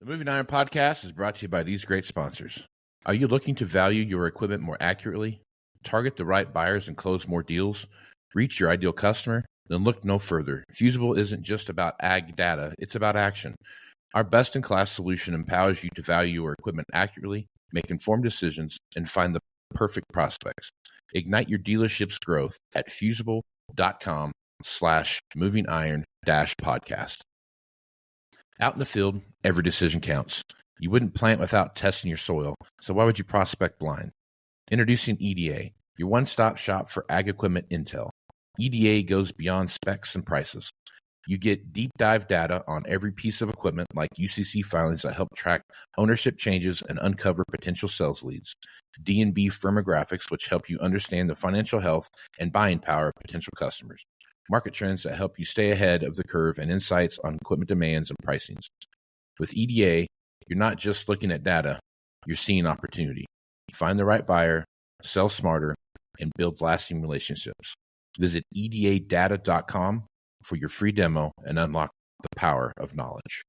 The Moving Iron Podcast is brought to you by these great sponsors. Are you looking to value your equipment more accurately, target the right buyers and close more deals, reach your ideal customer? Then look no further. Fusable isn't just about ag data, it's about action. Our best-in-class solution empowers you to value your equipment accurately, make informed decisions, and find the perfect prospects. Ignite your dealership's growth at fusable.com/movingiron-podcast. Out in the field, every decision counts. You wouldn't plant without testing your soil, so why would you prospect blind? Introducing EDA, your one-stop shop for ag equipment intel. EDA goes beyond specs and prices. You get deep dive data on every piece of equipment like UCC filings that help track ownership changes and uncover potential sales leads. D&B firmographics, which help you understand the financial health and buying power of potential customers. Market trends that help you stay ahead of the curve, and insights on equipment demands and pricings. With EDA, you're not just looking at data, you're seeing opportunity. Find the right buyer, sell smarter, and build lasting relationships. Visit edadata.com for your free demo and unlock the power of knowledge.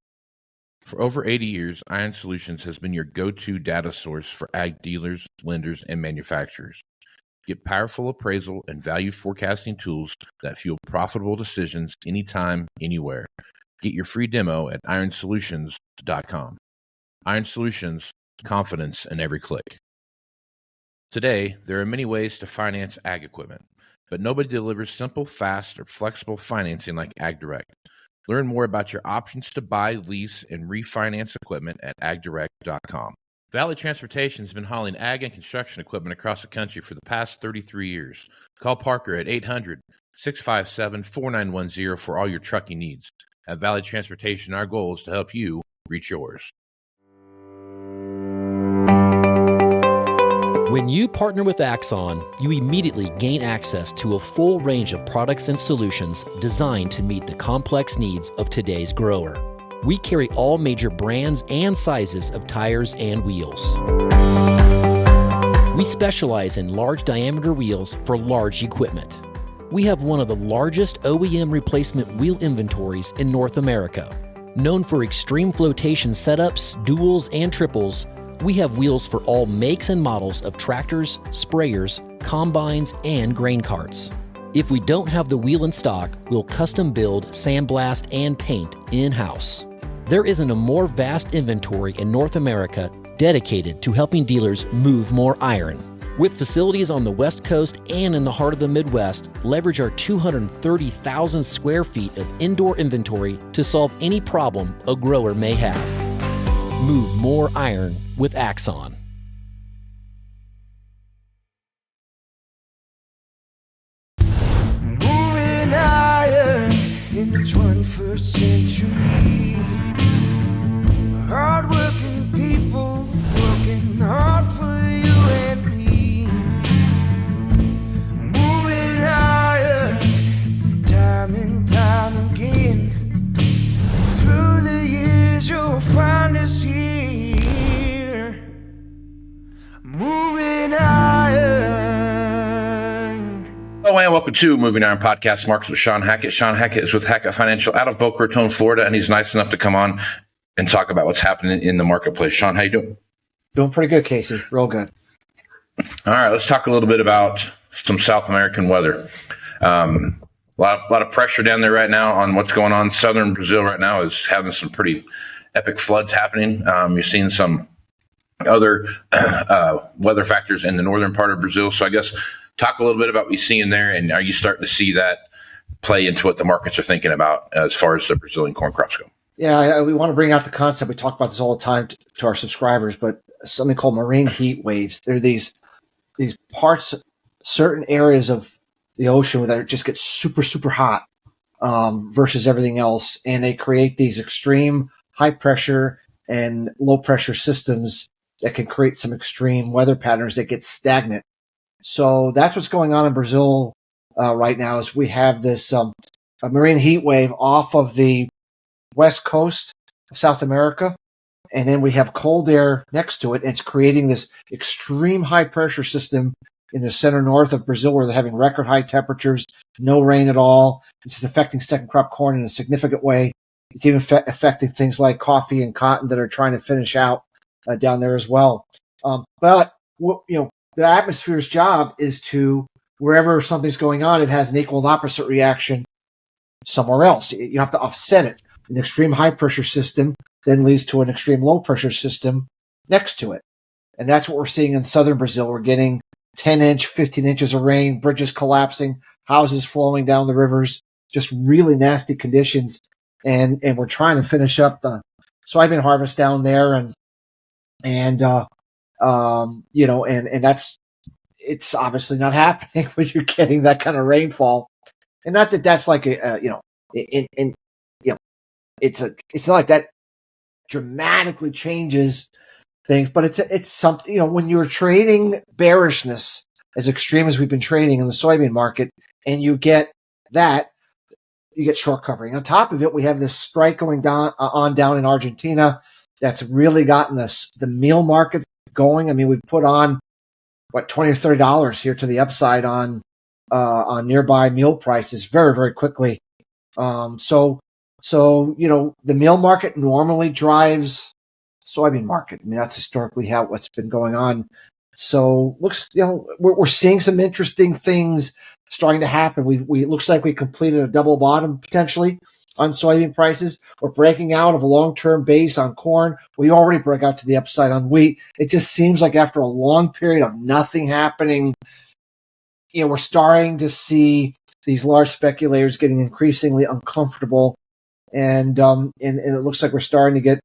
For over 80 years, Iron Solutions has been your go-to data source for ag dealers, lenders, and manufacturers. Get powerful appraisal and value forecasting tools that fuel profitable decisions anytime, anywhere. Get your free demo at ironsolutions.com. Iron Solutions, confidence in every click. Today, there are many ways to finance ag equipment, but nobody delivers simple, fast, or flexible financing like AgDirect. Learn more about your options to buy, lease, and refinance equipment at agdirect.com. Valley Transportation has been hauling ag and construction equipment across the country for the past 33 years. Call Parker at 800-657-4910 for all your trucking needs. At Valley Transportation, our goal is to help you reach yours. When you partner with Axon, you immediately gain access to a full range of products and solutions designed to meet the complex needs of today's grower. We carry all major brands and sizes of tires and wheels. We specialize in large diameter wheels for large equipment. We have one of the largest OEM replacement wheel inventories in North America. Known for extreme flotation setups, duals, and triples, we have wheels for all makes and models of tractors, sprayers, combines, and grain carts. If we don't have the wheel in stock, we'll custom build, sandblast, and paint in-house. There isn't a more vast inventory in North America dedicated to helping dealers move more iron. With facilities on the West Coast and in the heart of the Midwest, leverage our 230,000 square feet of indoor inventory to solve any problem a grower may have. Move more iron with Axon. Moving iron in the 21st century. Hard-working people working hard for you and me. Moving iron time and time again. Through the years you'll find us here. Moving iron. Hello and welcome to Moving Iron Podcast. Marks with Shawn Hackett. Shawn Hackett is with Hackett Financial out of Boca Raton, Florida, and he's nice enough to come on and talk about what's happening in the marketplace. Shawn, how you doing? Doing pretty good, Casey. Real good. All right, let's talk a little bit about some South American weather. A lot of pressure down there right now on what's going on. Southern Brazil right now is having some pretty epic floods happening. You're seeing some other weather factors in the northern part of Brazil. So I guess talk a little bit about what you're seeing there, and are you starting to see that play into what the markets are thinking about as far as the Brazilian corn crops go? Yeah, we want to bring out the concept. We talk about this all the time to our subscribers, but something called marine heat waves. There are these parts, certain areas of the ocean where it just gets super, super hot versus everything else. And they create these extreme high pressure and low pressure systems that can create some extreme weather patterns that get stagnant. So that's what's going on in Brazil right now is we have this a marine heat wave off of the west coast of South America. And then we have cold air next to it. And it's creating this extreme high pressure system in the center north of Brazil where they're having record high temperatures, no rain at all. This is affecting second crop corn in a significant way. It's even affecting things like coffee and cotton that are trying to finish out down there as well. But the atmosphere's job is to, wherever something's going on, it has an equal and opposite reaction somewhere else. You have to offset it. An extreme high pressure system then leads to an extreme low pressure system next to it. And that's what we're seeing in southern Brazil. We're getting 10-inch, 15 inches of rain, bridges collapsing, houses flowing down the rivers, just really nasty conditions. And we're trying to finish up the soybean harvest down there. And that's, it's obviously not happening when you're getting that kind of rainfall. And not that that's like it's not like that dramatically changes things, but it's something, when you're trading bearishness as extreme as we've been trading in the soybean market, and you get short covering. On top of it, we have this strike going down in Argentina that's really gotten the meal market going. I mean, we put on $20 or $30 here to the upside on nearby meal prices very, very quickly. So the meal market normally drives soybean market. I mean, that's historically what's been going on. So looks, we're seeing some interesting things starting to happen. We looks like we completed a double bottom potentially on soybean prices. We're breaking out of a long-term base on corn. We already broke out to the upside on wheat. It just seems like after a long period of nothing happening, we're starting to see these large speculators getting increasingly uncomfortable, and it looks like we're starting to get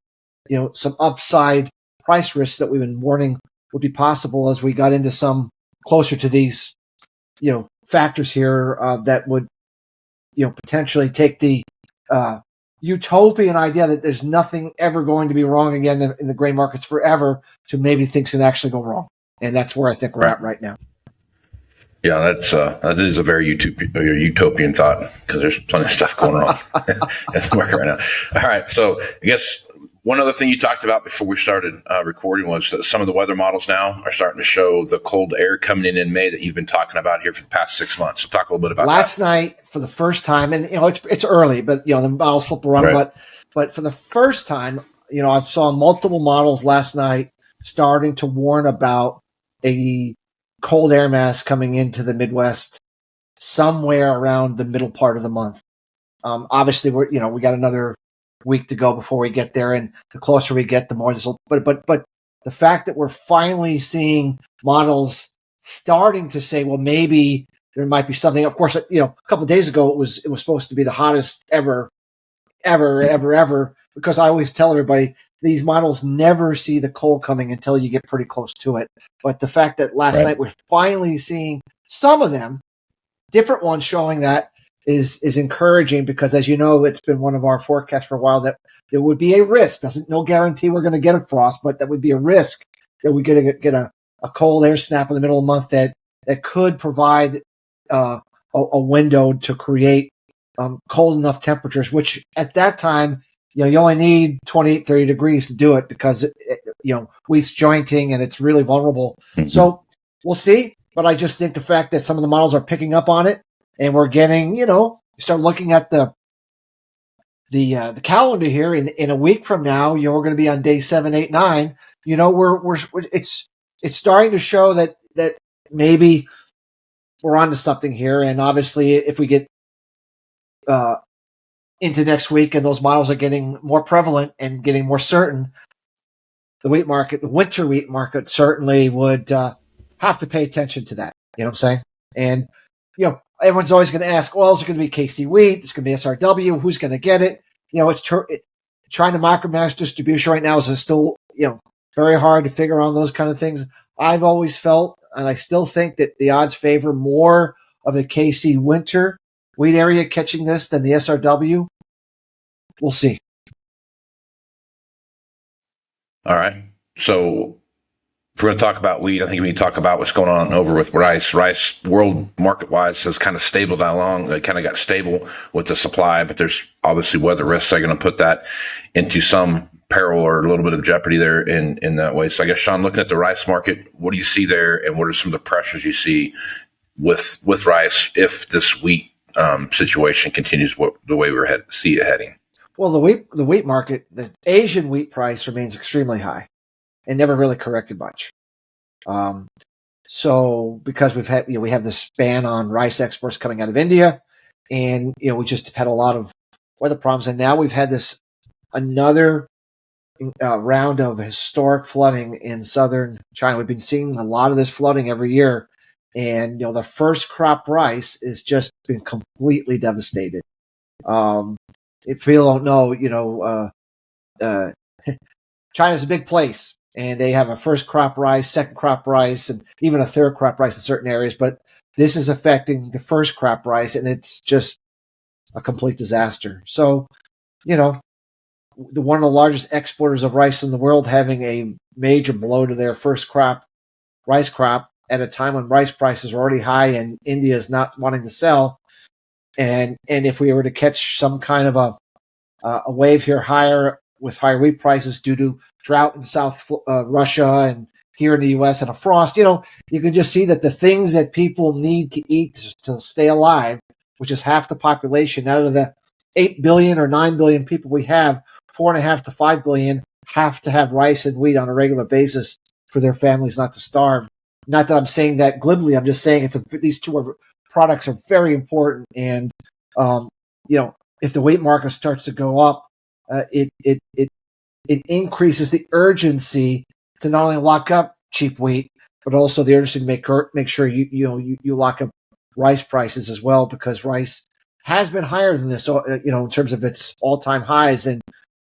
some upside price risks that we've been warning would be possible as we got into some closer to these factors here that would potentially take the utopian idea that there's nothing ever going to be wrong again in the grain markets forever to maybe things can actually go wrong, and that's where I think we're at right now. Yeah, that is a very utopian thought, because there's plenty of stuff going on in the market right now. All right, so I guess one other thing you talked about before we started recording was that some of the weather models now are starting to show the cold air coming in May that you've been talking about here for the past 6 months. So talk a little bit about that. Last night, for the first time, and it's early, but the models flip around. Right. But for the first time, I saw multiple models last night starting to warn about a cold air mass coming into the Midwest somewhere around the middle part of the month. Obviously, we got another week to go before we get there, and the closer we get, the more this will. But the fact that we're finally seeing models starting to say, well, maybe there might be something. Of course, a couple of days ago it was supposed to be the hottest ever, because I always tell everybody these models never see the cold coming until you get pretty close to it. But the fact that last night we're finally seeing some of them, different ones showing that is encouraging, because as you know, it's been one of our forecasts for a while that there would be a risk. No guarantee we're going to get a frost, but that would be a risk that we get a cold air snap in the middle of the month that could provide a window to create cold enough temperatures, which at that time, you only need 28, 30 degrees to do it, because wheat's jointing and it's really vulnerable. Mm-hmm. So we'll see. But I just think the fact that some of the models are picking up on it, and we're getting, you start looking at the calendar here in a week from now, we're going to be on day 7, 8, 9. It's starting to show that maybe we're onto something here. And obviously, if we get into next week and those models are getting more prevalent and getting more certain, the winter wheat market certainly would have to pay attention to that. You know what I'm saying? And everyone's always going to ask, well, is it going to be KC wheat? It's going to be SRW. Who's going to get it? It's trying to micromanage distribution right now is still, very hard to figure out those kind of things. I've always felt, and I still think, that the odds favor more of the KC winter wheat area catching this than the SRW. We'll see. All right. So if we're going to talk about wheat, I think we need to talk about what's going on over with rice. Rice, world market-wise, has kind of stabled along. They kind of got stable with the supply, but there's obviously weather risks that are going to put that into some peril or a little bit of jeopardy there in that way. So I guess, Shawn, looking at the rice market, what do you see there, and what are some of the pressures you see with rice if this wheat situation continues the way see it heading? Well, the wheat market, the Asian wheat price remains extremely high and never really corrected much. So because we have this ban on rice exports coming out of India, and we just have had a lot of weather problems, and now we've had this another round of historic flooding in southern China. We've been seeing a lot of this flooding every year, and the first crop rice has just been completely devastated. If people don't know, China's a big place, and they have a first crop rice, second crop rice, and even a third crop rice in certain areas. But this is affecting the first crop rice, and it's just a complete disaster. So, one of the largest exporters of rice in the world having a major blow to their first rice crop at a time when rice prices are already high and India is not wanting to sell. And if we were to catch some kind of a wave here higher with higher wheat prices due to drought in South Russia and here in the U.S. and a frost, you can just see that the things that people need to eat to stay alive, which is half the population, out of the 8 billion or 9 billion people we have, 4.5 to 5 billion have to have rice and wheat on a regular basis for their families not to starve. Not that I'm saying that glibly. I'm just saying these two products are very important. And, if the wheat market starts to go up, it increases the urgency to not only lock up cheap wheat, but also the urgency to make sure you lock up rice prices as well, because rice has been higher than this, in terms of its all-time highs. And,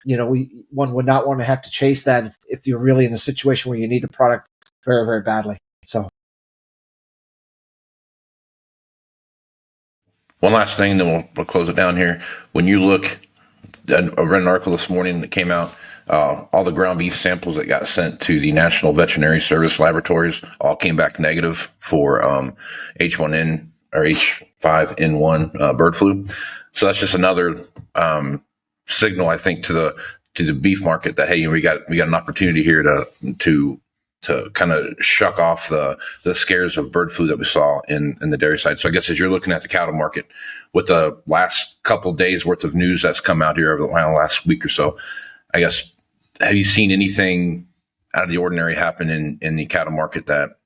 one would not want to have to chase that if you're really in a situation where you need the product very, very badly. So. One last thing, then we'll close it down here. When you look, I read an article this morning that came out, all the ground beef samples that got sent to the National Veterinary Service laboratories all came back negative for H1N or H5N1 bird flu. So that's just another signal, I think, to the beef market that, hey, we got an opportunity here to kind of shuck off the scares of bird flu that we saw in the dairy side. So I guess as you're looking at the cattle market with the last couple of days worth of news that's come out here over the last week or so, I guess, have you seen anything out of the ordinary happen in the cattle market that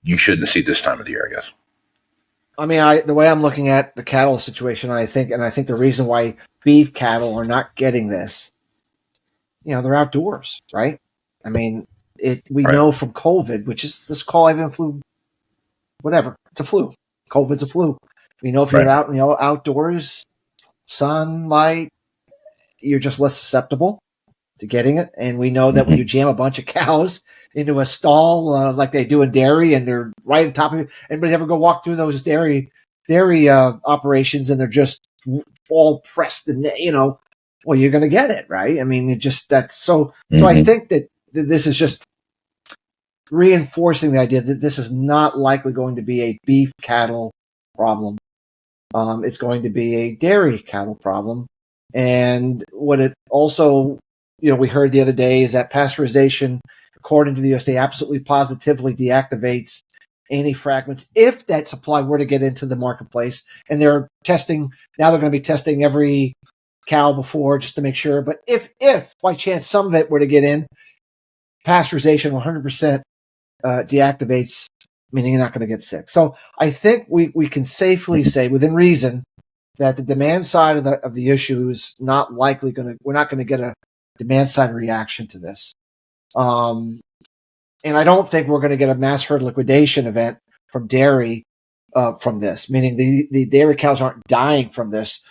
you shouldn't see this time of the year, I guess? I mean, the way I'm looking at the cattle situation, I think the reason why beef cattle are not getting this, they're outdoors, right? I mean, we know from COVID, which is this call avian flu, whatever. It's a flu. COVID's a flu. We know if you're out in the outdoors, sunlight, you're just less susceptible to getting it. And we know that when you jam a bunch of cows into a stall like they do in dairy, and they're right on top of it, anybody ever go walk through those dairy operations, and they're just all pressed, and well, you're going to get it, right? I mean, that's so. So I think that this is just reinforcing the idea that this is not likely going to be a beef cattle problem. It's going to be a dairy cattle problem. And what it also, we heard the other day is that pasteurization, according to the USDA, absolutely positively deactivates anti-fragments if that supply were to get into the marketplace. And they're testing, now they're going to be testing every cow before just to make sure. But if by chance some of it were to get in, pasteurization 100% deactivates, meaning you're not going to get sick. So I think we can safely say, within reason, that the demand side of the issue is not likely we're not going to get a demand side reaction to this. And I don't think we're going to get a mass herd liquidation event from dairy from this, meaning the dairy cows aren't dying from this.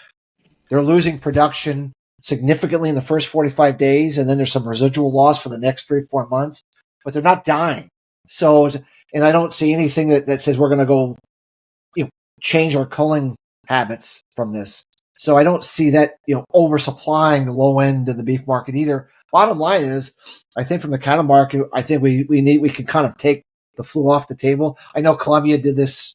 They're losing production significantly in the first 45 days, and then there's some residual loss for the next 3-4 months, but they're not dying. So, and I don't see anything that says we're going to go, change our culling habits from this. So I don't see that, oversupplying the low end of the beef market either. Bottom line is, I think from the cattle market, I think we can kind of take the flu off the table. I know Colombia did this,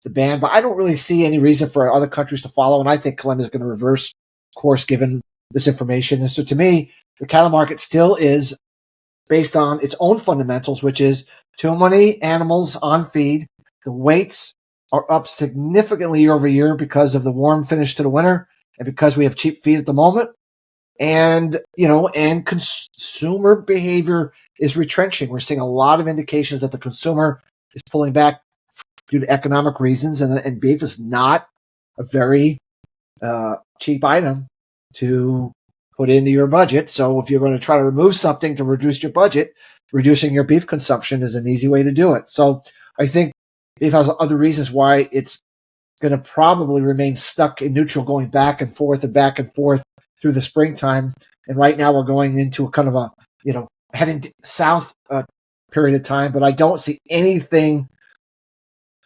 the ban, but I don't really see any reason for other countries to follow. And I think Colombia is going to reverse course given this information. And so to me, the cattle market still is based on its own fundamentals, which is too many animals on feed. The weights are up significantly year over year because of the warm finish to the winter and because we have cheap feed at the moment. and consumer behavior is retrenching. We're seeing a lot of indications that the consumer is pulling back due to economic reasons, and beef is not a very cheap item to put into your budget. So if you're going to try to remove something to reduce your budget, reducing your beef consumption is an easy way to do it. So I think beef has other reasons why it's going to probably remain stuck in neutral, going back and forth through the springtime. And right now we're going into a kind of a, heading south period of time, but I don't see anything.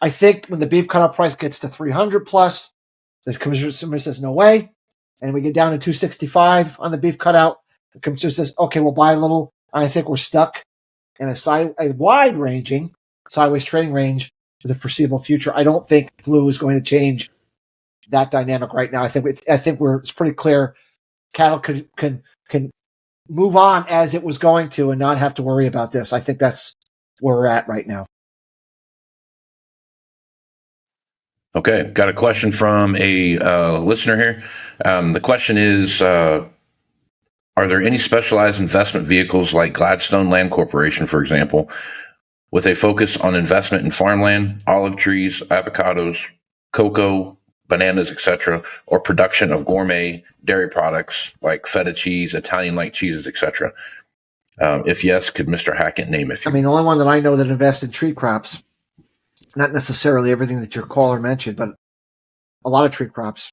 I think when the beef cutout price gets to 300 plus, the consumer says no way, and we get down to 265 on the beef cutout. The consumer says, okay, we'll buy a little. I think we're stuck in a wide-ranging sideways trading range for the foreseeable future. I don't think flu is going to change that dynamic right now. I think it's pretty clear. Cattle can move on as it was going to and not have to worry about this. I think that's where we're at right now. Okay, got a question from a listener here. The question is, are there any specialized investment vehicles like Gladstone Land Corporation, for example, with a focus on investment in farmland, olive trees, avocados, cocoa, bananas, etc., or production of gourmet dairy products like feta cheese, Italian-like cheeses, etc.? If yes, could Mr. Hackett name a few? The only one that I know that invests in tree crops, not necessarily everything that your caller mentioned, but a lot of tree crops,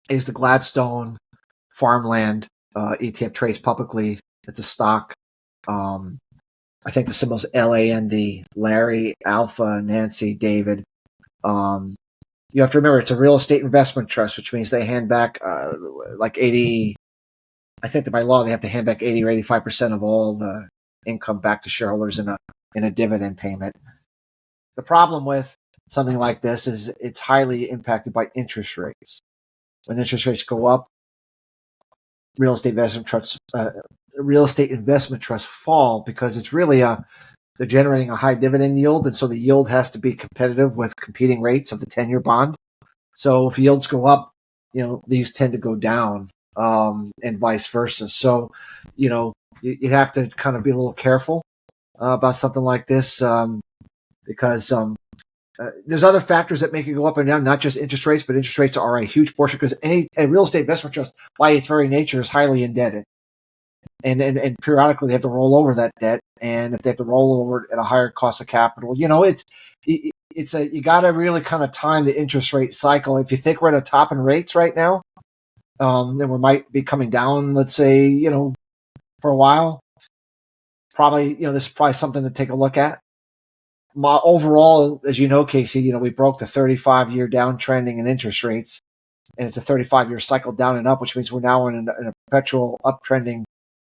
is the Gladstone Farmland ETF, trades publicly. It's a stock. I think the symbol's LAND, Larry, Alpha, Nancy, David. You have to remember it's a real estate investment trust, which means they hand back like 80. I think that by law they have to hand back 80 or 85% of all the income back to shareholders in a dividend payment. The problem with something like this is it's highly impacted by interest rates. When interest rates go up, real estate investment trusts fall because it's really they're generating a high dividend yield, and so the yield has to be competitive with competing rates of the 10-year bond. So if yields go up, these tend to go down, and vice versa. So, you have to kind of be a little careful about something like this. Because there's other factors that make it go up and down, not just interest rates, but interest rates are a huge portion because a real estate investment trust, by its very nature, is highly indebted. And periodically they have to roll over that debt. And if they have to roll over at a higher cost of capital, you got to really kind of time the interest rate cycle. If you think we're at a top in rates right now, then we might be coming down, let's say, for a while. Probably, this is probably something to take a look at. Overall, as you know, Casey, we broke the 35-year downtrending in interest rates, and it's a 35-year cycle down and up, which means we're now in a perpetual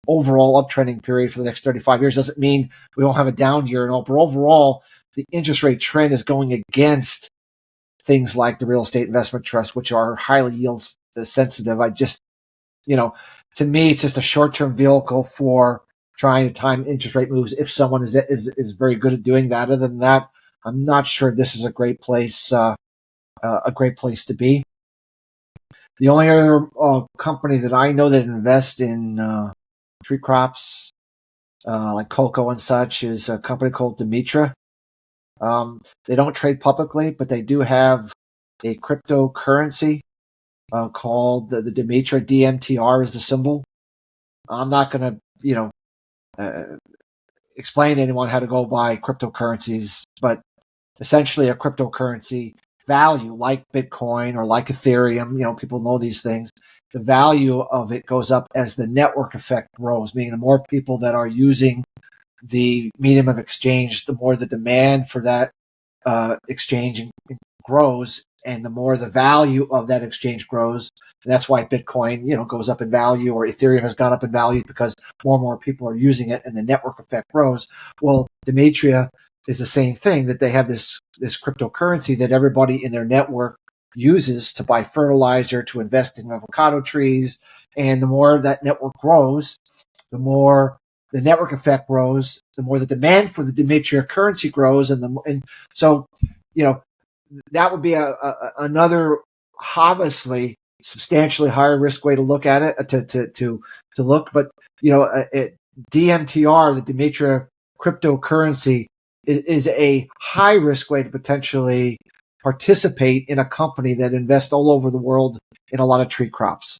overall uptrending period for the next 35 years. Doesn't mean we won't have a down year and all, but overall, the interest rate trend is going against things like the real estate investment trust, which are highly yield sensitive. To me, it's just a short-term vehicle for trying to time interest rate moves if someone is very good at doing that. Other than that, I'm not sure this is a great place to be. The only other company that I know that invests in tree crops like cocoa and such is a company called Demetra. They don't trade publicly, but they do have a cryptocurrency called the Demetra. DMTR is the symbol. I'm not going to, explain to anyone how to go buy cryptocurrencies, but essentially a cryptocurrency value like Bitcoin or like Ethereum, people know these things. The value of it goes up as the network effect grows, meaning the more people that are using the medium of exchange, the more the demand for that exchange grows, and the more the value of that exchange grows. And that's why Bitcoin, goes up in value, or Ethereum has gone up in value because more and more people are using it and the network effect grows. Well, Demetria is the same thing, that they have this cryptocurrency that everybody in their network uses to buy fertilizer, to invest in avocado trees. And the more that network grows, the more the network effect grows, the more the demand for the Demetria currency grows. And so, that would be another, obviously, substantially higher risk way to look at it, to look. But, DMTR, the Demetra Cryptocurrency, is a high risk way to potentially participate in a company that invests all over the world in a lot of tree crops.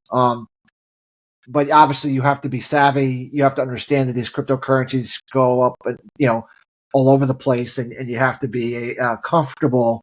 But obviously you have to be savvy. You have to understand that these cryptocurrencies go up, all over the place, and you have to be comfortable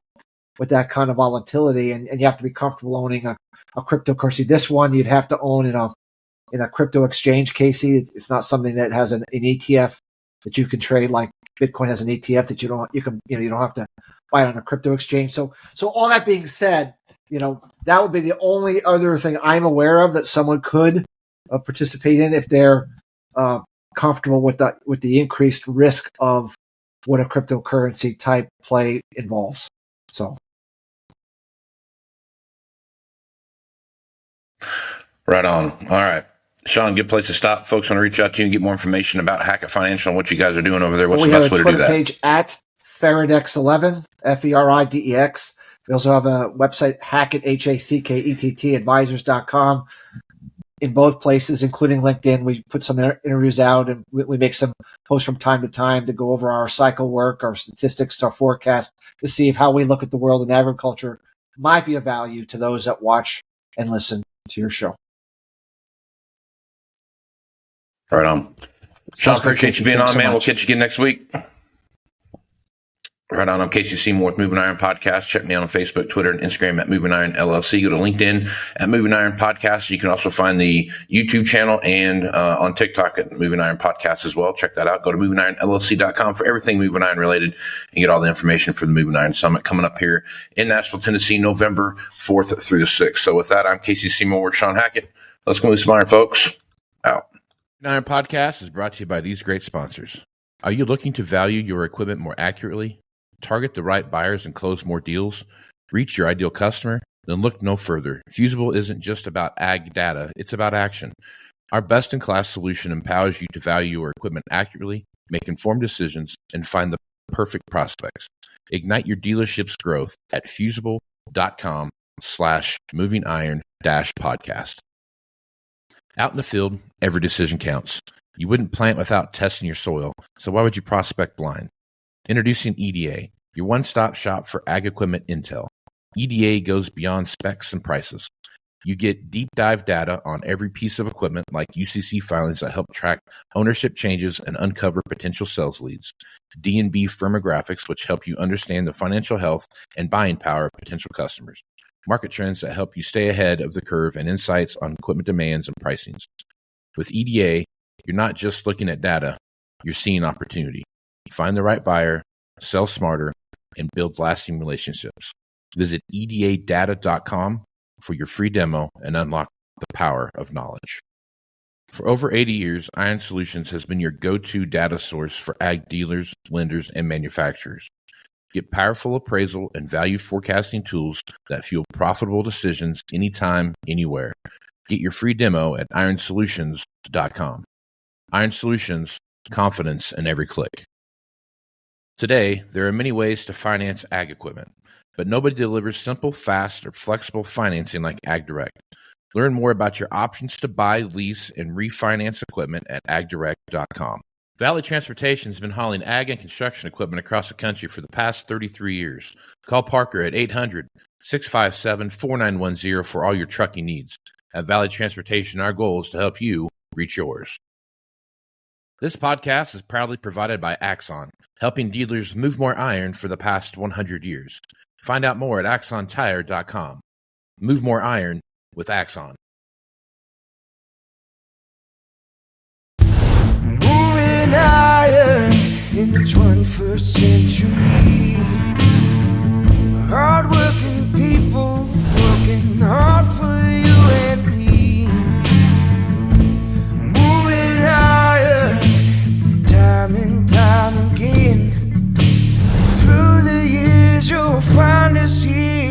with that kind of volatility, and you have to be comfortable owning a cryptocurrency. This one you'd have to own in a crypto exchange, Casey. It's not something that has an ETF that you can trade like Bitcoin has an ETF that you don't have to buy it on a crypto exchange. So all that being said, that would be the only other thing I'm aware of that someone could participate in if they're comfortable with the increased risk of what a cryptocurrency type play involves. So. Right on. All right. Shawn, good place to stop. Folks want to reach out to you and get more information about Hackett Financial and what you guys are doing over there. What's the best way to do that? We have a Twitter page at Feridex11, Feridex. We also have a website, Hackett, Hackett advisors.com. In both places, including LinkedIn, we put some interviews out, and we make some posts from time to time to go over our cycle work, our statistics, our forecast, to see if how we look at the world in agriculture might be of value to those that watch and listen to your show. Right on. Shawn, appreciate you being on, man. We'll catch you again next week. Right on. I'm Casey Seymour with Moving Iron Podcast. Check me out on Facebook, Twitter, and Instagram at Moving Iron LLC. Go to LinkedIn at Moving Iron Podcast. You can also find the YouTube channel and on TikTok at Moving Iron Podcast as well. Check that out. Go to movingironllc.com for everything Moving Iron related and get all the information for the Moving Iron Summit coming up here in Nashville, Tennessee, November 4th through the 6th. So with that, I'm Casey Seymour with Shawn Hackett. Let's go move some iron, folks. Out. Moving Iron Podcast is brought to you by these great sponsors. Are you looking to value your equipment more accurately? Target the right buyers and close more deals? Reach your ideal customer? Then look no further. Fusable isn't just about ag data, it's about action. Our best-in-class solution empowers you to value your equipment accurately, make informed decisions, and find the perfect prospects. Ignite your dealership's growth at fusable.com/movingiron-podcast. Out in the field, every decision counts. You wouldn't plant without testing your soil, so why would you prospect blind? Introducing EDA, your one-stop shop for ag equipment intel. EDA goes beyond specs and prices. You get deep dive data on every piece of equipment like UCC filings that help track ownership changes and uncover potential sales leads. D&B firmographics, which help you understand the financial health and buying power of potential customers. Market trends that help you stay ahead of the curve, and insights on equipment demands and pricings. With EDA, you're not just looking at data, you're seeing opportunity. Find the right buyer, sell smarter, and build lasting relationships. Visit edadata.com for your free demo and unlock the power of knowledge. For over 80 years, Iron Solutions has been your go-to data source for ag dealers, lenders, and manufacturers. Get powerful appraisal and value forecasting tools that fuel profitable decisions anytime, anywhere. Get your free demo at ironsolutions.com. Iron Solutions, confidence in every click. Today, there are many ways to finance ag equipment, but nobody delivers simple, fast, or flexible financing like AgDirect. Learn more about your options to buy, lease, and refinance equipment at agdirect.com. Valley Transportation has been hauling ag and construction equipment across the country for the past 33 years. Call Parker at 800-657-4910 for all your trucking needs. At Valley Transportation, our goal is to help you reach yours. This podcast is proudly provided by Axon, helping dealers move more iron for the past 100 years. Find out more at axontire.com. Move more iron with Axon. Moving iron in the 21st century. Hard-working people working hard for you and me. Moving iron time and time again. Through the years you'll find us here.